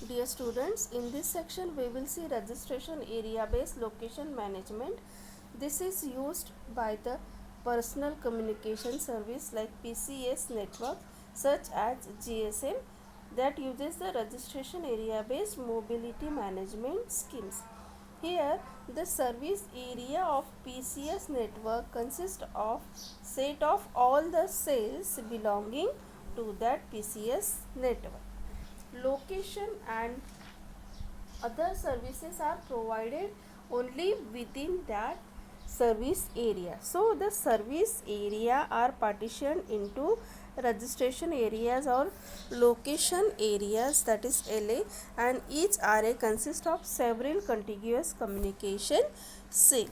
Dear students, in this section we will see registration area based location management. This is used by the personal communication service like PCS network such as GSM that uses the registration area based mobility management schemes. Here the service area of PCS network consists of set of all the cells belonging to that PCS network. Location and other services are provided only within that service area. So the service area are partitioned into registration areas or location areas, that is LA, and each RA consists of several contiguous communication cells.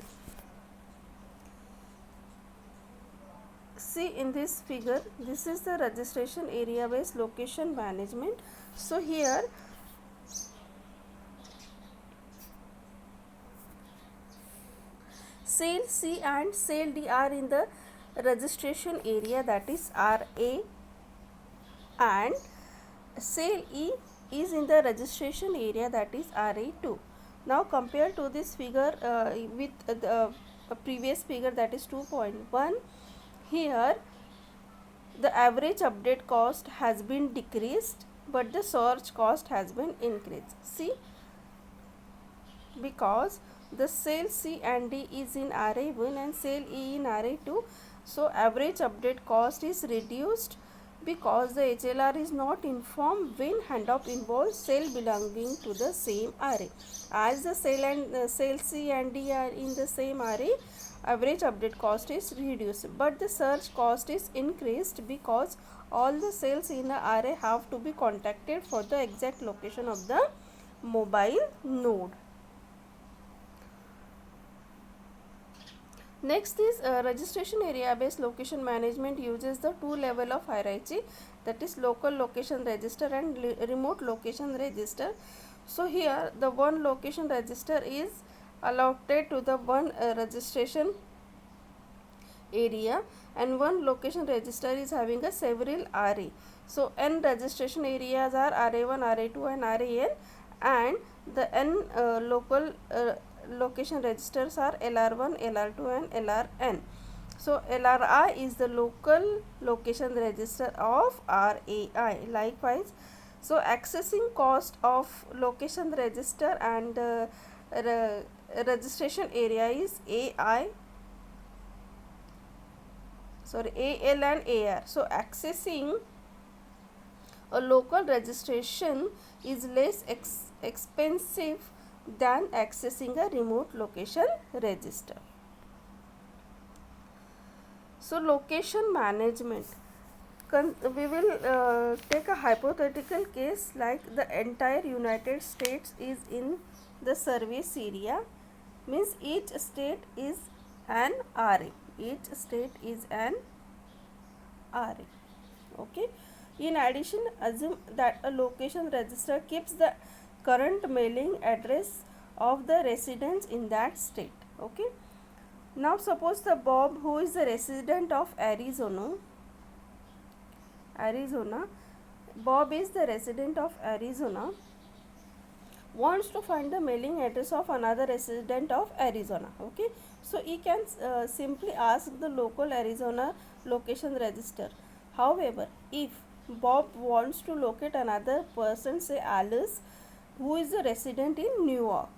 See in this figure, this is the registration area based location management. So here cell C and cell D are in the registration area, that is RA, and cell E is in the registration area, that is RA2. Now compared to this figure with the previous figure, that is 2.1, here the average update cost has been decreased but the search cost has been increased. See, because the cell C and D is in RA1 and cell E in RA2, so average update cost is reduced because the HLR is not informed when handoff involves cell belonging to the same RA. As the cell C and D are in the same RA, average update cost is reduced, but the search cost is increased because all the cells in the RA have to be contacted for the exact location of the mobile node. Next is registration area based location management uses the two level of hierarchy, that is local location register and remote location register. So here the one location register is allotted to the one registration area and one location register is having a several RA. So n registration areas are RA1, RA2 and RAN, and the n local location registers are LR1, LR2 and LRN. So LRI is the local location register of RAI. Likewise, so accessing cost of location register and registration area is AL and AR. So accessing a local registration is less expensive than accessing a remote location register. So location management, we will take a hypothetical case like the entire United States is in the service area, means each state is an RA, each state is an RA. Okay. In addition, assume that a location register keeps the current mailing address of the residents in that state. Okay. Now suppose the Bob, who is the resident of Arizona, Bob is the resident of Arizona, wants to find the mailing address of another resident of Arizona. Okay, so he can simply ask the local Arizona location register. However, if Bob wants to locate another person, say Alice, who is a resident in New York,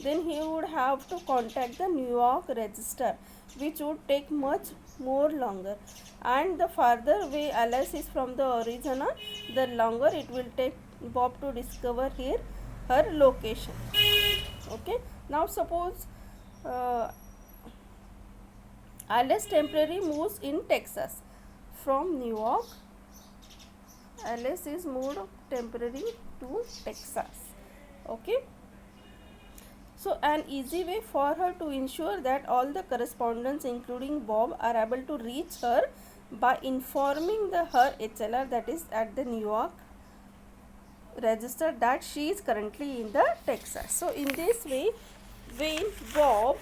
then he would have to contact the New York register, which would take much more longer, and the farther away Alice is from the Arizona, the longer it will take Bob to discover her location. Okay, now suppose Alice temporarily moves in Texas from New York. Alice is moved temporarily to Texas. Okay, so an easy way for her to ensure that all the correspondents including Bob are able to reach her by informing her HLR, that is at the New York register, that she is currently in the Texas. So in this way, when Bob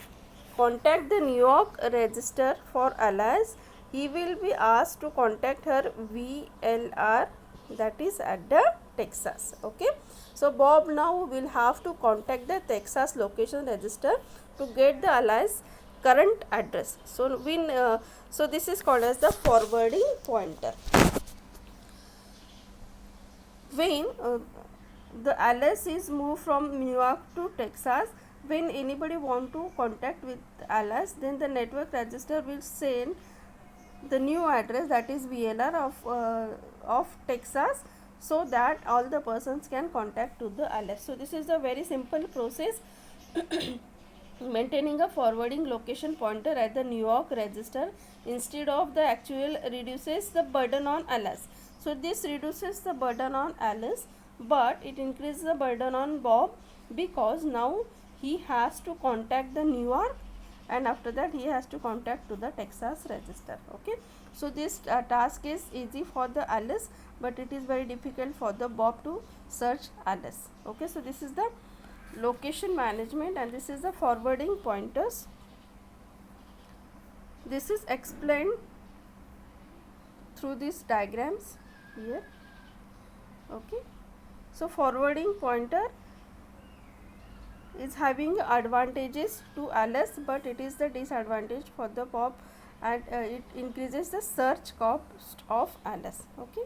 contact the New York register for Alice, he will be asked to contact her VLR, that is at the Texas. Okay, so Bob now will have to contact the Texas location register to get the alias current address. So so this is called as the forwarding pointer. When the alias is moved from New York to Texas, when anybody want to contact with alias, then the network register will send the new address, that is VLR of Texas, so that all the persons can contact to the alias. So this is a very simple process. Maintaining a forwarding location pointer at the New York register instead of the actual reduces the burden on alias. So this reduces the burden on alias, but it increases the burden on Bob, because now he has to contact the New York, and after that he has to contact to the Texas register. Okay, so this task is easy for the alias, but it is very difficult for the Bob to search alias. Okay, so this is the location management, and this is the forwarding pointers. This is explained through these diagrams here. Okay, so forwarding pointer is having advantages to alias, but it is the disadvantage for the Bob, and it increases the search cost of alias. Okay,